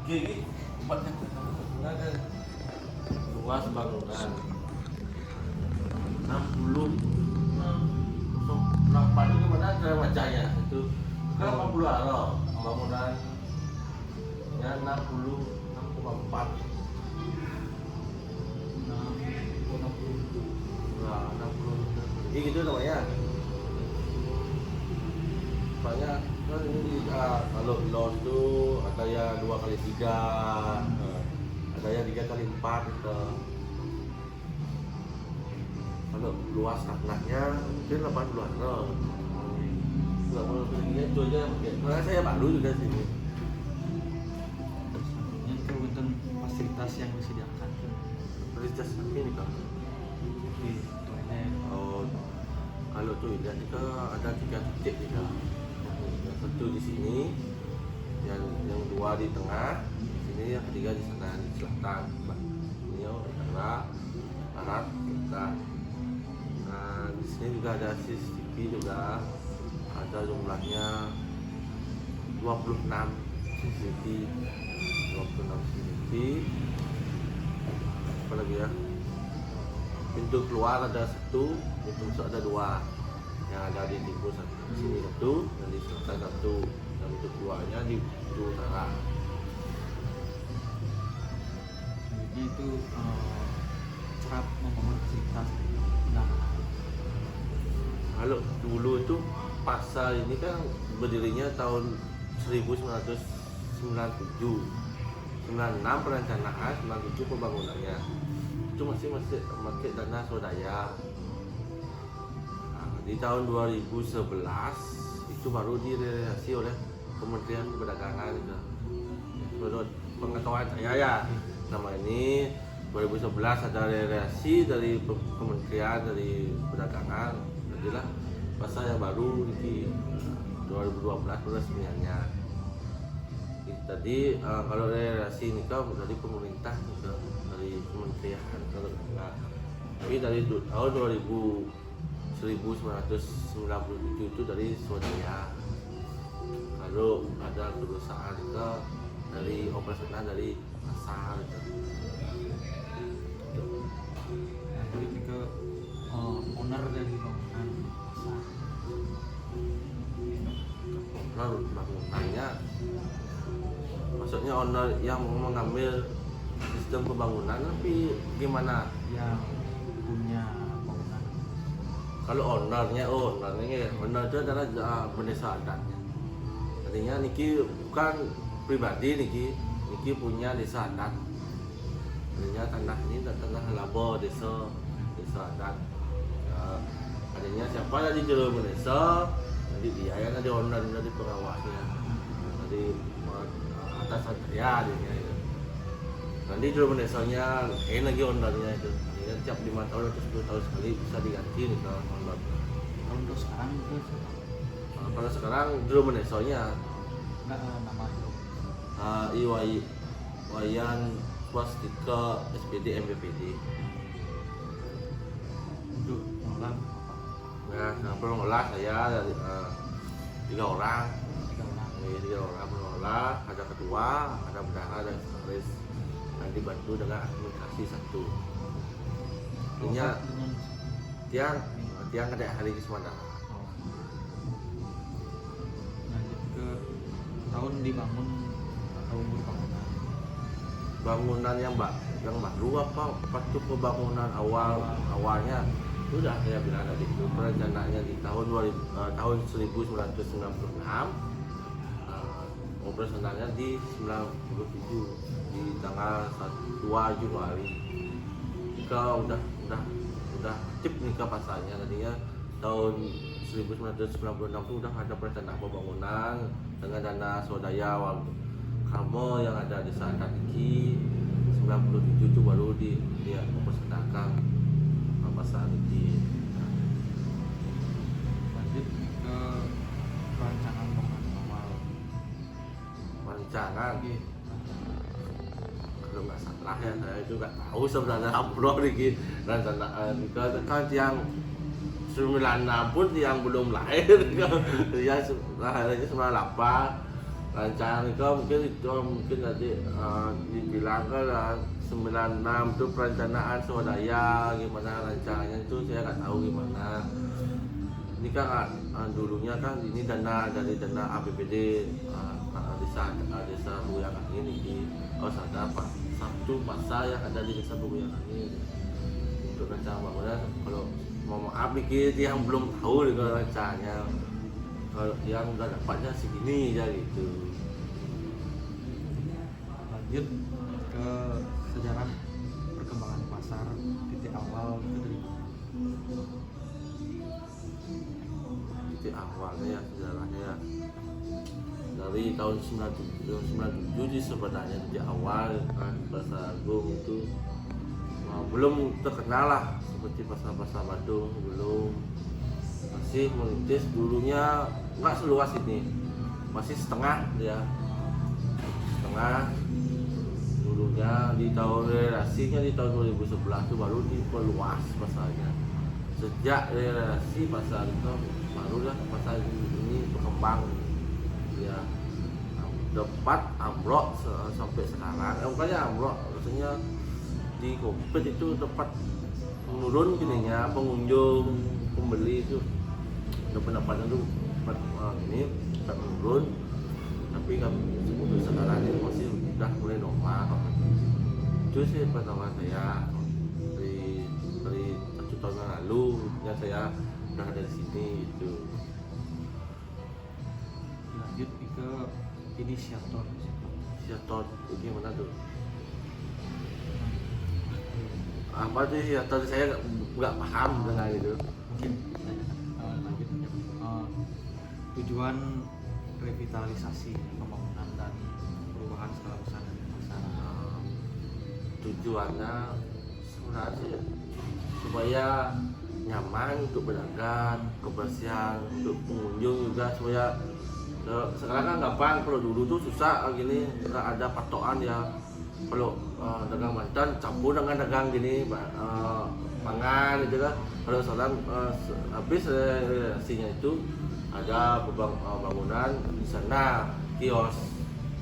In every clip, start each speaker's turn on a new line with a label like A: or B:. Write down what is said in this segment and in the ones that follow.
A: Gigi tempatnya kan luas bangunan 60 kenapa itu gimana cara bacanya itu kan 80 arah bangunan ya 6,4 nah, 60 jadi gitu namanya banyak kan ini kalau loan itu ada ya 2x3 ada ya 3x4 gitu. Kalau luas tanahnya mungkin 80 arah kalau tingginya itu aja karena saya baru juga sini
B: itu untuk fasilitas yang disediakan
A: fasilitas ini kan
B: di toilet.
A: oh kalau toilet itu ada 3 titik juga satu di sini yang dua di tengah sini yang ketiga di sana di selatan ini utara barat selatan nah di sini juga ada CCTV juga ada jumlahnya 26 CCTV 26 CCTV apa lagi ya pintu keluar ada satu pintu masuk ada 2 yang ada di timur sini satu dan di selatan satu dan pintu keluarnya di utara.
B: Jadi itu cara membangun fasilitas. Nah,
A: Kalau dulu itu pasar ini kan berdirinya tahun 1997 96 perencanaan 97 pembangunannya itu masih pakai dana swadaya. Di tahun 2011 itu baru direalisasi oleh Kementerian Perdagangan gitu. Menurut pengetahuan saya ya nama ini 2011 ada realisasi dari Kementerian dari Perdagangan jadilah pasar yang baru di 2012 peresmiannya. Tadi kalau realisasi ini kan dari pemerintah gitu, dari Kementerian Perdagangan. Tapi dari tahun 1997 itu dari swadaya. Lalu ada perusahaan itu dari operasional dari pasar gitu.
B: nah jadi ke owner dari bangunan pasar.
A: Lalu bangunannya maksudnya owner yang mengambil sistem pembangunan tapi gimana?
B: Yang punya bangunan.
A: Kalau ownernya owner itu adalah bendesa adatnya. Artinya niki bukan pribadi niki punya desa adat. Artinya tanah ini tanah labo desa adat. Artinya siapa yang di jero desa nanti dia yang ada owner dari pengawasnya. Dari atas saya adanya itu. Nanti jero desanya lagi ownernya itu. Tiap 5 tahun atau 10 tahun sekali bisa diganti nih kalau owner.
B: Kalau untuk sekarang itu
A: Kalau sekarang dulu menesonya
B: nggak nama itu.
A: Wayan Swastika SPD MBPD.
B: Untuk mengolah
A: Nah, perlu ngolah saya dari 3 orang.
B: 3 orang.
A: Ini 3 orang mengolah, ada ketua, ada bendahara dan sekretaris. Nanti bantu dengan administrasi satu. Artinya tiang ada hari ke Sumatera.
B: Lanjut ke tahun dibangun atau umur bangunan.
A: Bangunan yang baru apa waktu pembangunan awalnya sudah saya bilang tadi itu perencanaannya di tahun 1996 operasionalnya di 97 di tanggal 2 Januari jika udah cip nikah pasarnya tadinya tahun 1996 itu udah ada perencanaan pembangunan dengan dana swadaya kamu yang ada di saat ini 97 itu baru dia mempersembahkan pasar ini.
B: Lanjut ke perencanaan bangunan awal.
A: Perencanaan kalau nggak salah ya saya juga tahu sebenarnya upload ini perencanaan kan yang 96 pun yang belum lahir ya lahirnya 98 rancangan itu mungkin tadi dibilang kan 96 itu perencanaan swadaya, gimana rancangannya itu saya nggak tahu gimana. Ini kan dulunya kan ini dana dari dana APBD desa Buyang ini ada satu pasar yang ada di desa Buyang ini untuk rencana bangunan. Kalau mau maaf nih yang belum tahu dengan rencananya, kalau yang udah dapatnya segini aja gitu.
B: Lanjut ke sejarah perkembangan pasar, titik awal itu dari mana?
A: Titik awalnya ya sejarahnya ya dari tahun 97 sih sebenarnya titik awal kan Pasar Agung itu belum terkenal lah seperti pasar-pasar Badung, belum, masih merintis. Dulunya nggak seluas ini, masih setengah ya, setengah. Dulunya di tahun relasinya di tahun 2011 itu baru diperluas pasarnya. Sejak relasi pasar itu barulah pasar ini berkembang ya, dapat ambrok sampai sekarang. Bukannya ambrok, maksudnya di Covid itu tempat menurun gininya, pengunjung pembeli itu pendapatan itu ini tak menurun, tapi kan untuk sekarang ini masih sudah mulai normal. Itu sih pertama saya dari 1 tahun yang lalu ya saya udah ada di sini itu.
B: Lanjut ke inisiator.
A: Ini mana tuh? Apa tuh ya, tadi saya nggak paham dengan itu.
B: Mungkin lanjut tujuan revitalisasi pembangunan dan perubahan skala besar dari pasar.
A: Tujuannya sebenarnya supaya nyaman untuk berdagang, kebersihan untuk pengunjung juga, supaya sekarang kan gampang. Kalau dulu tuh susah gini, nggak ada patokan ya. Kalau dagang mantan campur dengan dagang gini pangan gitu kan. Kalau sekarang habis relasinya itu ada bangunan di sana kios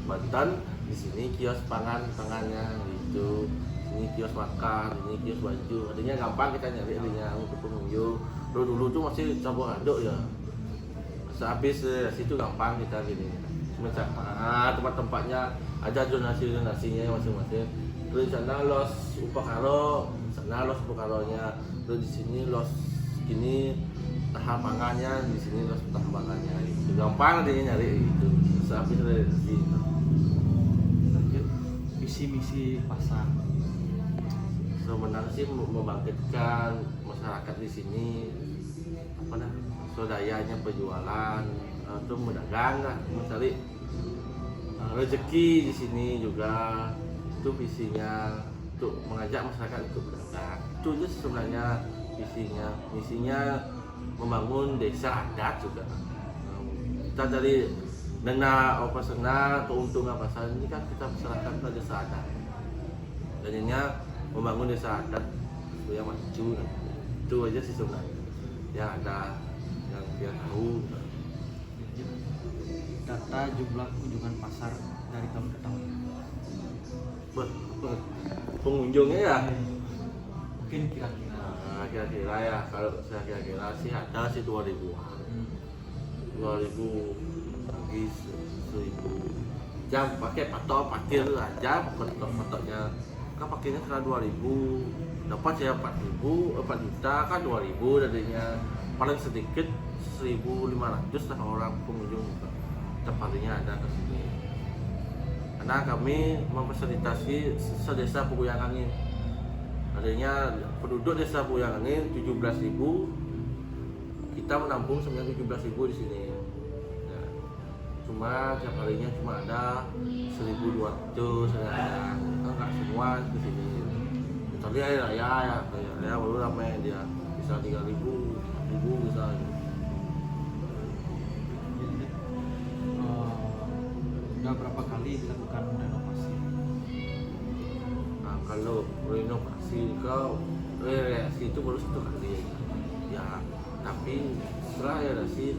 A: Banten, di sini kios pangannya gitu, ini kios makan, ini kios baju. Adanya gampang kita nyari adanya untuk pengunjung. Dulu tuh masih campur aduk ya. Sehabis situ gampang kita gini. Semacam tempat-tempatnya ada zonasinya masing-masing. Terus di sana los upakaro, sana los upakaronya. Terus di sini los gini tahap pangannya, di sini los tahap pangannya. Itu gampang adanya nyari itu. Sehabis dari situ.
B: Lanjut visi-misi pasar.
A: Sebenarnya sih membangkitkan masyarakat di sini, apa dah, swadayanya penjualan atau berdagang lah, mencari rezeki di sini juga. Itu visinya, untuk mengajak masyarakat untuk berdagang. Itu aja sebenarnya misinya membangun desa adat juga. Kita dari dana operasional keuntungan pasar ini kan kita serahkan ke desa adat. Dan ini membangun desa adat supaya maju. Itu aja sih sebenarnya yang ada, yang dia tahu.
B: Data jumlah kunjungan pasar dari tahun ke tahun.
A: Pengunjungnya ya
B: Mungkin kira-kira
A: kira-kira ya, kalau saya kira-kira sih ada sih 2000-an. 2000 lagi 1000 jam pakai patok parkir aja, patoknya kan pakainya sekarang 2000, dapat saya 4 juta kan 2000 tadinya. Paling sedikit 1500 lah orang pengunjung setiap harinya ada ke sini. Karena kami memfasilitasi sedesa Puguyangan ini. Adanya penduduk desa Puguyangan ini 17.000, kita menampung sebenarnya 17.000 di sini. Ya. Cuma tiap harinya cuma ada 1.200 kadang-kadang. Enggak semua di sini. Kecuali hari raya ya baru ramai dia, bisa 3.000, 4.000 bisa.
B: Udah berapa kali dilakukan renovasi?
A: Nah, kalau renovasi relasi itu baru 1 kali ya. Tapi setelah relasi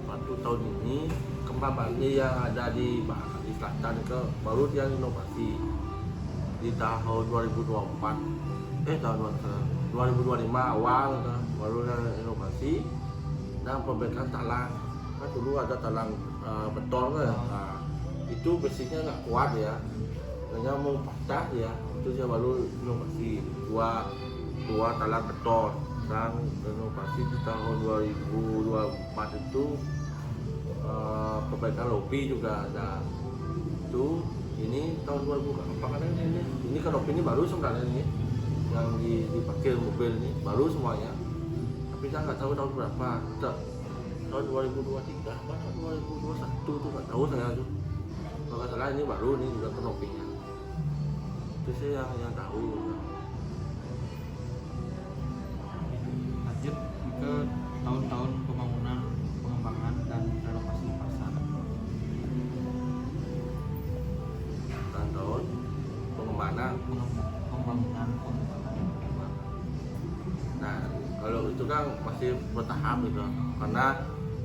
A: 1 tahun ini Bapaknya yang ada di selatan itu baru dia inovasi di tahun 2024 tahun 2025 awal baru dia inovasi dan perbaikan talang. Kan dulu ada talang beton kan, nah, itu besinya nggak kuat ya, hanya mau patah ya, itu dia baru inovasi dua talang beton. Dan inovasi di tahun 2024 itu perbaikan lobi juga ada. Itu ini tahun 2004 kan ini kan lobi ini baru sebenarnya ini yang dipakai mobil ini baru semuanya, tapi saya nggak tahu tahun berapa. Tahun 2023 apa tahun 2021 tuh nggak tahu saya tuh. Kalau nggak salah ini baru nih juga kanopinya. Itu sih yang tahu.
B: Lanjut ke tahun-tahun pembangunan, pengembangan dan renovasi pasar.
A: Tahun pengembangan.
B: Pembangunan.
A: Nah, kalau itu kan masih bertahap gitu, karena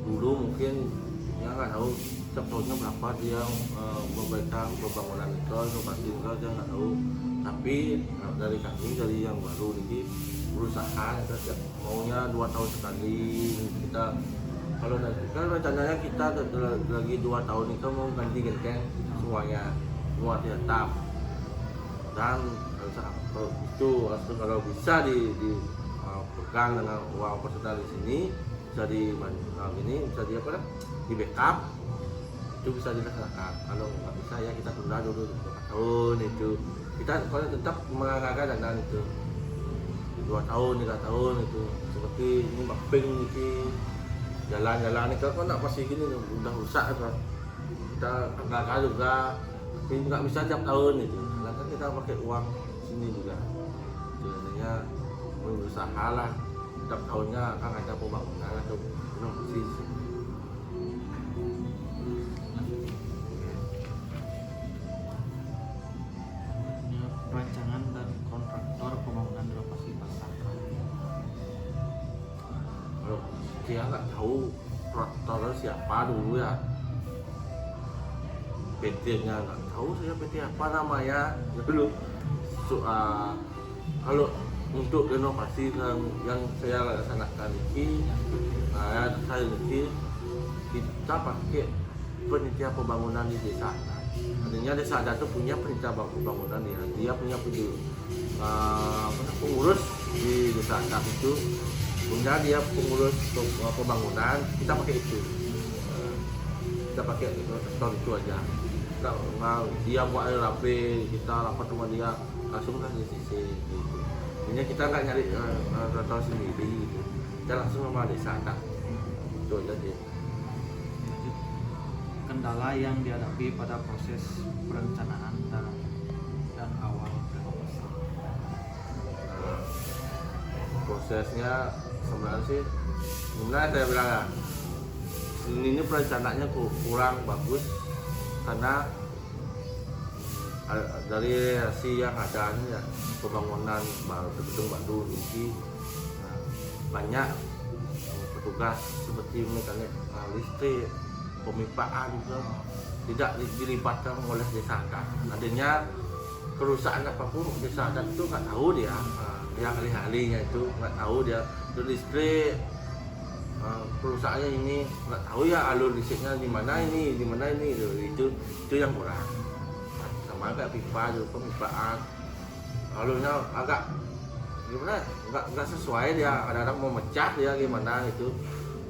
A: dulu mungkin ya nggak tahu setiap tahunnya berapa dia memperbaikan pembangunan itu, inovasi itu dia nggak tahu. Tapi dari kami dari yang baru ini berusaha kita setiap maunya 2 tahun sekali kita. Kalau nanti kan rencananya kita lagi 2 tahun itu mau ganti genteng semuanya, semua tetap. Dan itu kalau bisa dipegang dengan uang personal di sini, bisa ini bisa di backup, itu bisa dilaksanakan. Kalau nggak bisa ya kita tunda dulu 2 tahun itu. Kita kalau tetap menganggarkan dana itu 2 tahun 3 tahun itu. Seperti ini mapping ini jalan-jalan itu kan nggak pasti gini udah rusak kan. Kita anggarkan juga, tapi nggak bisa tiap tahun itu. Karena kan kita pakai uang sini juga. Jadinya berusaha lah setiap tahunnya akan ada pembangunan atau inovasi.
B: Perancangan dan kontraktor pembangunan renovasi pasar.
A: Kalau dia nggak tahu kontraktor siapa dulu ya, PT-nya nggak tahu saya PT apa namanya dulu. Kalau untuk renovasi yang saya laksanakan ini, saya ini kita pakai panitia pembangunan di desa. Artinya desa adat itu punya panitia pembangunan dia punya pengurus di desa adat itu, punya dia pengurus pembangunan. Kita pakai itu, kita pakai itu aja. Dia buat RAP, kita rapat sama dia langsung kan di sisi gitu. Ini kita nggak nyari tahu sendiri gitu. Kita langsung sama desa adat. Itu aja sih.
B: Kendala yang dihadapi pada proses perencanaan dan awal renovasi.
A: Prosesnya sebenarnya sih sebenarnya saya bilang ya, ini perencanaannya kurang bagus karena dari hasil yang ada ini ya, pembangunan gedung baru ini banyak petugas seperti mekanik listrik, pemipaan juga tidak dilibatkan oleh desa adat. Adanya kerusakan apapun desa adat itu nggak tahu dia, yang ahli-ahlinya itu nggak tahu dia. Itu listrik perusahaannya ini nggak tahu ya alur listriknya di mana ini itu yang kurang. Sama kayak pipa juga pemipaan alurnya agak gimana nggak sesuai dia, kadang-kadang mau mecah dia gimana itu,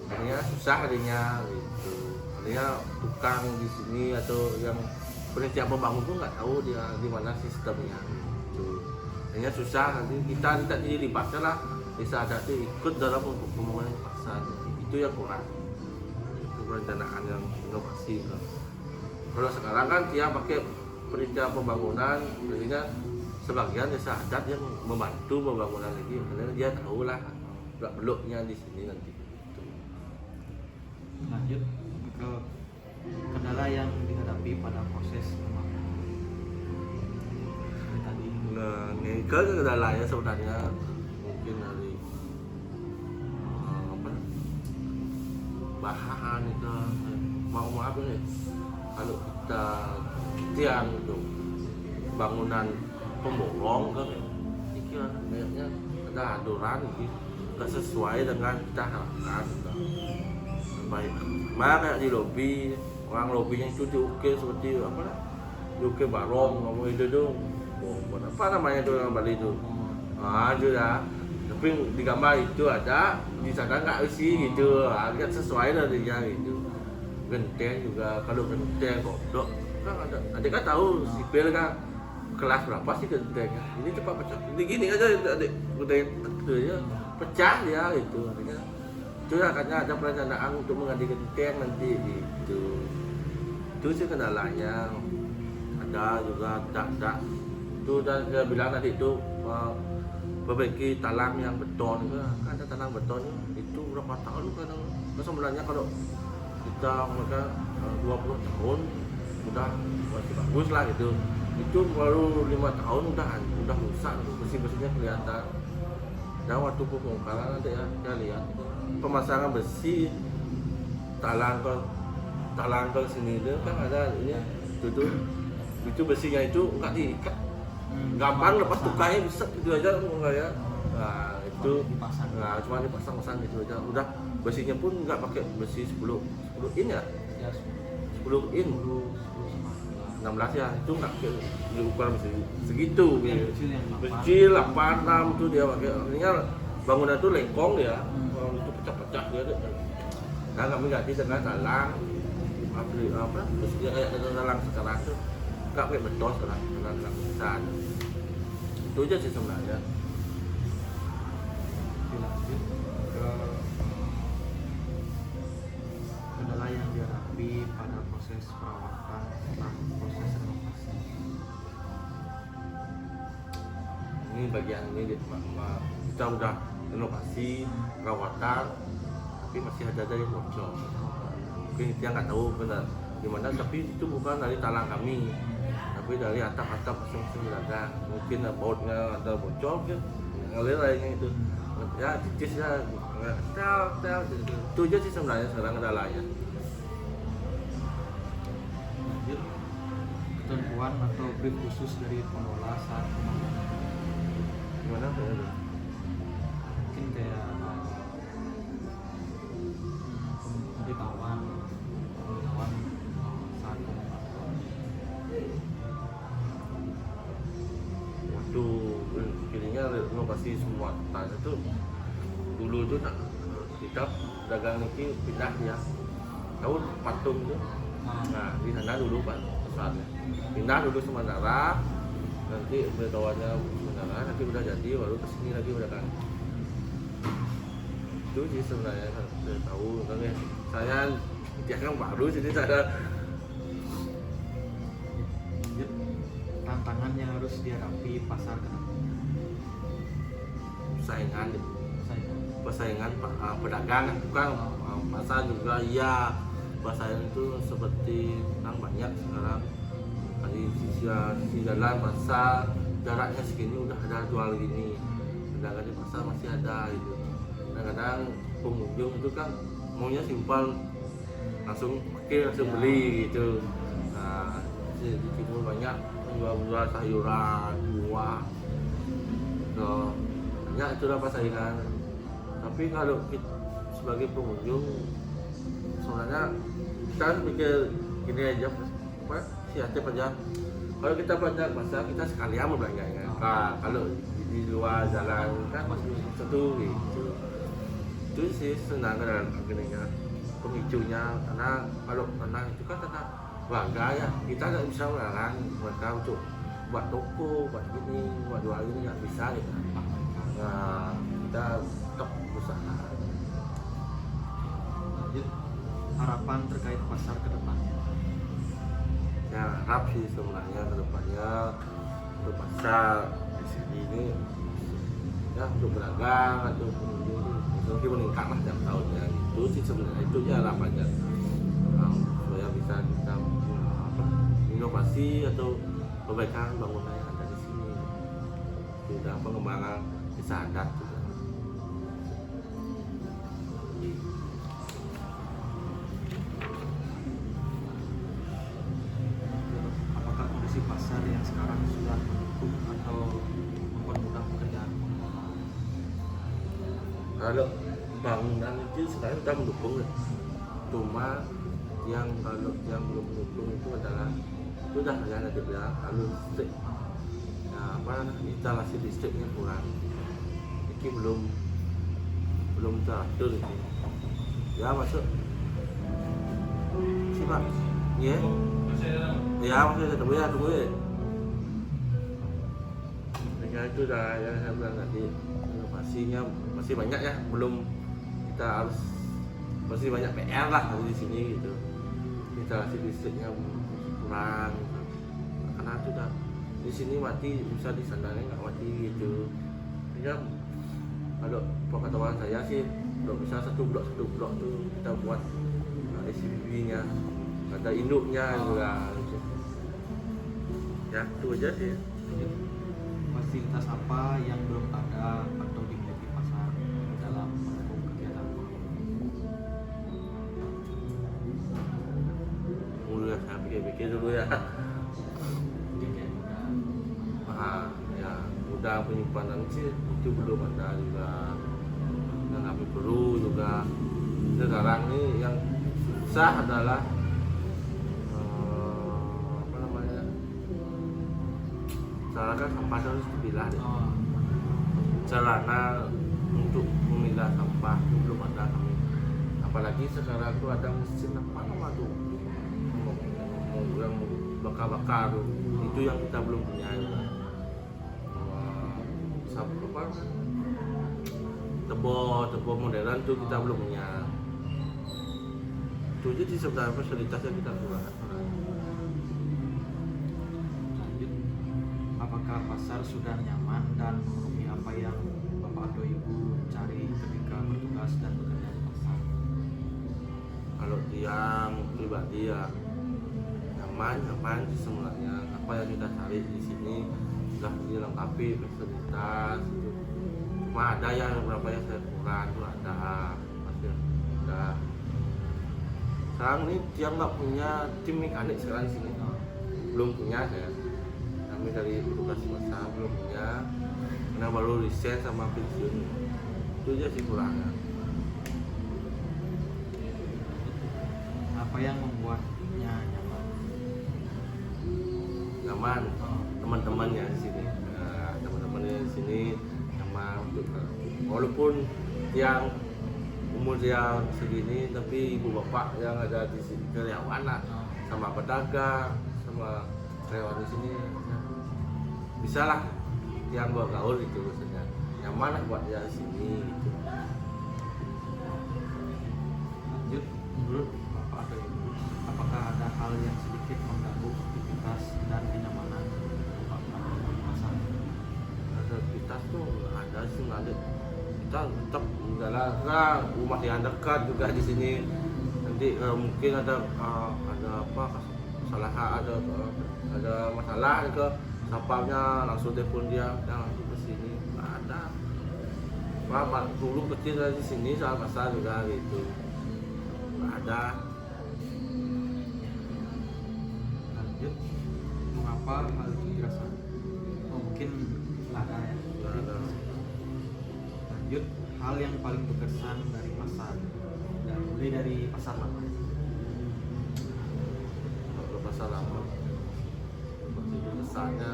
A: artinya susah adanya gitu. Artinya tukang di sini atau yang penitia pembangun pun nggak tahu dia gimana sistemnya gitu. Artinya susah, nanti kita tidak dilibatkan lah desa adat itu ikut dalam pembangunan pasar, itu yang kurang. Itu perencanaan yang inovasi kan. Kalau sekarang kan dia pakai penitia pembangunan, artinya sebagian desa adat yang membantu pembangunan ini, karena dia tahu lah nggak beloknya di sini nanti. Gitu.
B: Lanjut ke kendala yang dihadapi pada proses pembangunan. Tadi
A: Nah, ini kendalanya sebenarnya mungkin dari bahan itu maaf ini kalau kita tiang itu bangunan pembolong kan ini kayaknya ada aturan gitu nggak sesuai dengan kita harapkan baik maka di lobi orang lobinya itu diukir seperti apa lah diukir barong ngomong itu tuh apa namanya itu orang Bali itu itu ya tapi di gambar itu ada di sana nggak isi gitu agak sesuai dari dia gitu genteng juga kalau genteng kodok kan ada kan tahu sipil kan kelas berapa sih gentengnya ini cepat pecah ini gini aja adik genteng itu ya pecah dia gitu artinya itu katanya ada perencanaan untuk mengganti genteng nanti gitu itu sih kendalanya ada juga ada itu dan saya bilang tadi itu perbaiki talang yang beton kan ada talang beton itu berapa tahun kadang sebenarnya kalau kita mereka 20 tahun udah masih bagus lah gitu itu baru 5 tahun udah rusak besi-besinya kelihatan dan waktu pembongkaran nanti ya kita lihat pemasangan besi talang ke sini itu kan ada ini itu besinya itu nggak diikat gampang lepas tukangnya bisa gitu aja enggak ya nah itu nah cuma dipasang-pasang gitu aja udah besinya pun nggak pakai besi 10 in ya 10 in 16 ya itu nggak diukur besi segitu kecil 86 itu dia pakai artinya bangunan itu lengkong ya itu pecah-pecah dia nah kami ganti dengan talang apa terus dia kayak talang sekarang tuh nggak pakai beton sekarang talang besar itu aja sih sebenarnya.
B: Dilanjut ke kendala yang dihadapi pada proses perawatan setelah proses renovasi.
A: Ini bagian ini kita udah renovasi perawatan tapi masih ada yang bocor mungkin dia nggak tahu benar gimana tapi itu bukan dari talang kami tapi dari atap-atap masing-masing ada mungkin bautnya ada bocor kan ngalir lainnya itu ya titis ya tel itu aja sih sebenarnya sekarang kendalanya.
B: Lanjut ketentuan atau brief khusus dari pengelola saat pembangunan.
A: Gimana saya
B: Mungkin kayak pemberitahuan saat pembangunan.
A: waktu kirinya renovasi semua tanah itu dulu itu kita dagang ini pindah ya tahu patung itu nah di sana dulu pak besarnya pindah dulu sementara nanti berkawannya sementara nanti udah jadi baru kesini lagi udah kan itu sih sebenarnya saya tahu makanya saya dia kan baru jadi saya
B: tantangan yang harus dihadapi pasar ke depan.
A: persaingan pedagang bukan pasar juga iya pasar itu seperti yang banyak sekarang di sisi jalan pasar jaraknya segini udah ada jual gini pedagang di pasar masih ada gitu kadang-kadang pengunjung itu kan maunya simpel langsung pakai langsung beli gitu nah di timur banyak jual sayuran buah so, banyak itu dapat saingan tapi kalau kita sebagai pengunjung sebenarnya kita pikir gini aja apa siasat aja kalau kita belanja pasar kita sekalian mau belanja ya nah, kalau di luar jalan kan satu gitu itu sih senang dalam akhirnya pemicunya karena kalau tenang itu kan karena warga ya kita nggak bisa melarang mereka untuk buat toko buat gini buat jual ini nggak bisa gitu nah kita tetap usaha.
B: Lanjut harapan terkait pasar ke depan.
A: Ya harap sih sebenarnya kedepannya untuk pasar di sini ini ya untuk berdagang atau pengunjung mungkin meningkat lah tiap tahunnya itu sih sebenarnya itu ya harapannya supaya bisa kita inovasi atau perbaikan bangunan yang ada di sini sudah pengembangan desa adat juga.
B: kondisi pasar yang sekarang sudah mendukung atau mempermudah pekerjaan?
A: Kalau bangunan itu sekarang sudah mendukung ya. Cuma yang kalau yang belum mendukung itu adalah sudah yang ada bilang kalau listrik instalasi listriknya kurang. Ini belum teratur ini. Ya masuk. Siapa? Iya. Ya masuk tunggu ya. Ya itu dah yang saya bilang tadi, inovasinya masih banyak ya, belum kita harus masih banyak PR lah di sini gitu. Instalasi listriknya kurang karena itu dah di sini mati bisa di sana nggak mati gitu. Ya kalau pengetahuan saya sih kalau bisa satu blok tuh kita buat SCBW-nya, ada induknya juga gitu. Ya itu aja sih.
B: Fasilitas apa yang belum ada atau dimiliki pasar dalam mendukung kegiatan ekonomi?
A: Dulu ya saya pikir dulu ya.
B: Mungkin kayak
A: Ya udah penyimpanan sih itu belum ada juga, dan HP perlu juga. Sekarang ini yang susah adalah apa namanya, sarana sampah harus dipilah deh. Sarana untuk memilah sampah itu belum ada kami. Apalagi sekarang tuh ada mesin apa nama tuh yang bakar tuh, itu yang kita belum punya juga. Apa tebo modern tuh kita belum punya. Itu jadi sebenarnya fasilitasnya kita kurang.
B: lanjut, apakah pasar sudah nyaman dan memenuhi apa yang Bapak atau Ibu cari ketika bertugas dan bekerja di pasar?
A: Kalau yang pribadi ya nyaman sih sebenarnya. Apa yang kita cari di sini sudah dilengkapi fasilitas itu. Cuma ada yang beberapa yang saya kurang itu ada pasti ada. Sekarang ini dia nggak punya tim mekanik sekarang di sini, belum punya saya. Kami dari petugas pasar belum punya, karena baru resign sama pensiun. Itu aja sih kurangnya.
B: Apa yang membuatnya nyaman?
A: Nyaman teman-temannya di sini. Nah, teman-temannya di sini nyaman untuk walaupun yang umur yang segini tapi ibu bapak yang ada di sini karyawan lah, sama pedagang sama karyawan di sini ya, bisa lah yang gua gaul itu maksudnya nyaman lah buat dia di sini gitu.
B: Lanjut, menurut Bapak atau Ibu, apakah ada hal yang sedikit mengganggu aktivitas dan kenyamanan Bapak di pasar?
A: Aktivitas tuh nggak ada sih, nggak ada. Kita tetap karena rumah yang dekat juga di sini. Nanti mungkin ada apa kesalahan, ada masalah ke sapamnya langsung telepon dia langsung ke sini. Nggak ada. Pak dulu kecil di sini soal pasar juga gitu. Nggak ada.
B: Lanjut, mengapa hal itu dirasakan? Mungkin ada ya.
A: Nggak ada.
B: Lanjut, hal yang paling berkesan dari pasar, dan mulai dari pasar lama.
A: Kalau pasar lama seperti itu kesannya,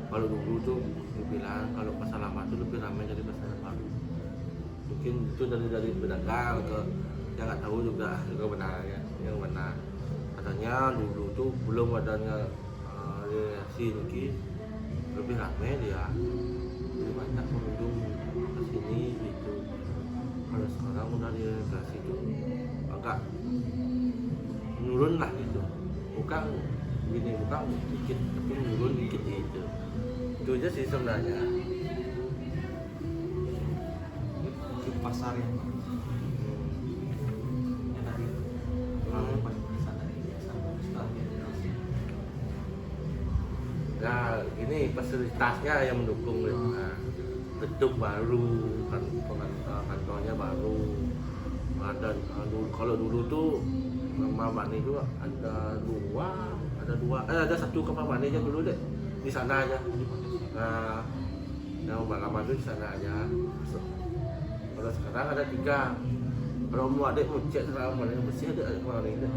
A: kalau dulu tuh dibilang kalau pasar lama itu lebih ramai dari pasar baru. Mungkin itu dari pedagang ke yang nggak tahu juga benarnya yang benar. Katanya dulu tuh belum adanya relasi ini lebih ramai dia, lebih banyak pengunjung ke sini gitu. Kalau sekarang udah direlokasi itu agak menurun lah gitu, bukan dikit tapi menurun dikit gitu. Itu aja sih sebenarnya.
B: Untuk pasar yang dari hal yang paling berkesan dari pasar setelah direlokasi.
A: Nah ini fasilitasnya yang mendukung nah, gedung baru kan, kantornya baru. Ada kalau dulu tuh Mama Bani itu ada ada satu kamar mandi aja dulu deh di sana aja. Nah, yang lama itu di sana aja. Kalau sekarang ada 3. Kalau mau adik mau cek kamar mandi yang bersih ada kamar mandi deh.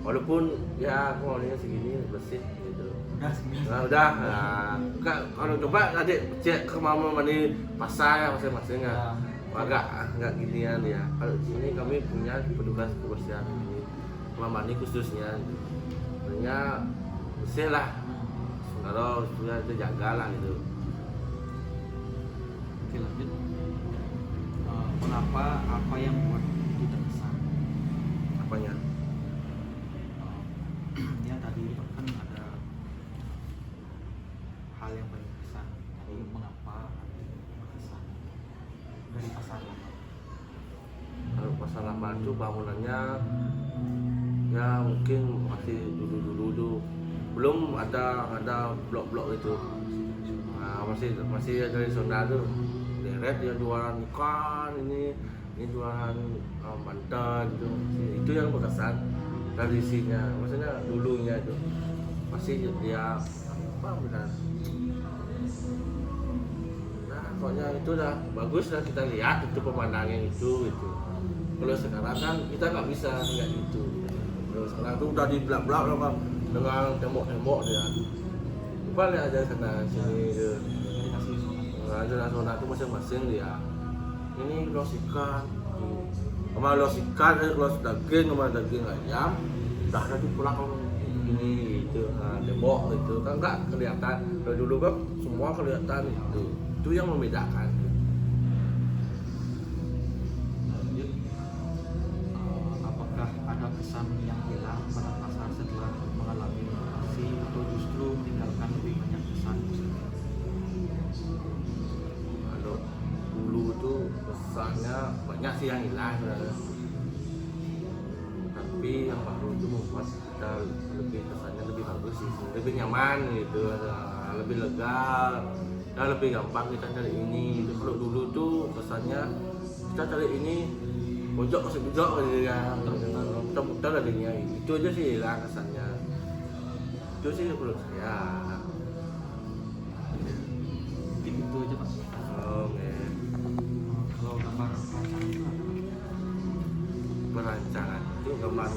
A: Walaupun ya kamar mandinya segini bersih gitu.
B: Udah segini.
A: Nah, udah. Nah, kalau coba adik cek kamar mandi pasar ya masing-masing ya. Agak ginian ya. Kalau di sini kami punya petugas kebersihan ini kamar mandi khususnya. Sebenarnya bersih lah. Kalau sudah terjaga lah gitu.
B: Oke, lanjut. Mengapa apa yang membuat itu terkesan?
A: Apanya?
B: Ya tadi itu kan ada hal yang paling berkesan. Jadi mengapa berkesan dari pasar lama?
A: Kalau pasar lama itu bangunannya ya mungkin masih dulu belum ada blok-blok itu. Nah, masih dari zona tuh deret ya jualan ikan ini jualan mantan gitu. Itu yang berkesan tradisinya, maksudnya dulunya itu masih dia apa benar. Nah pokoknya itu dah bagus lah kita lihat itu pemandangan itu gitu. Kalau sekarang kan kita nggak bisa kayak gitu. Kalau sekarang tuh udah di belak-belak dengan tembok-tembok dia. Coba lihat aja sana sini tuh. Ada zona itu masing-masing dia. Ini los ikan, sama los ikan, los daging, sama daging ayam. Udah ada di pulang ini itu, nah, tembok itu kan nggak kelihatan. Kalau dulu kan semua kelihatan itu yang membedakan.
B: Lanjut. Apakah ada kesan yang hilang pada pasar setelah mengalami renovasi atau justru meninggalkan lebih banyak kesan positif?
A: Kalau dulu tuh kesannya banyak sih yang hilang sebenarnya. Tapi yang baru itu membuat kita lebih kesannya lebih bagus sih, lebih nyaman gitu, lebih lega, dan lebih gampang kita cari ini. Itu kalau dulu tuh kesannya kita cari ini pojok masih pojok gitu ya, muter-muter adanya. Itu aja sih hilang kesannya. Itu sih menurut saya.
B: Mungkin itu aja Pak.
A: Oke.
B: Kalau gambar perancangan itu apa?
A: Perancangan itu gambar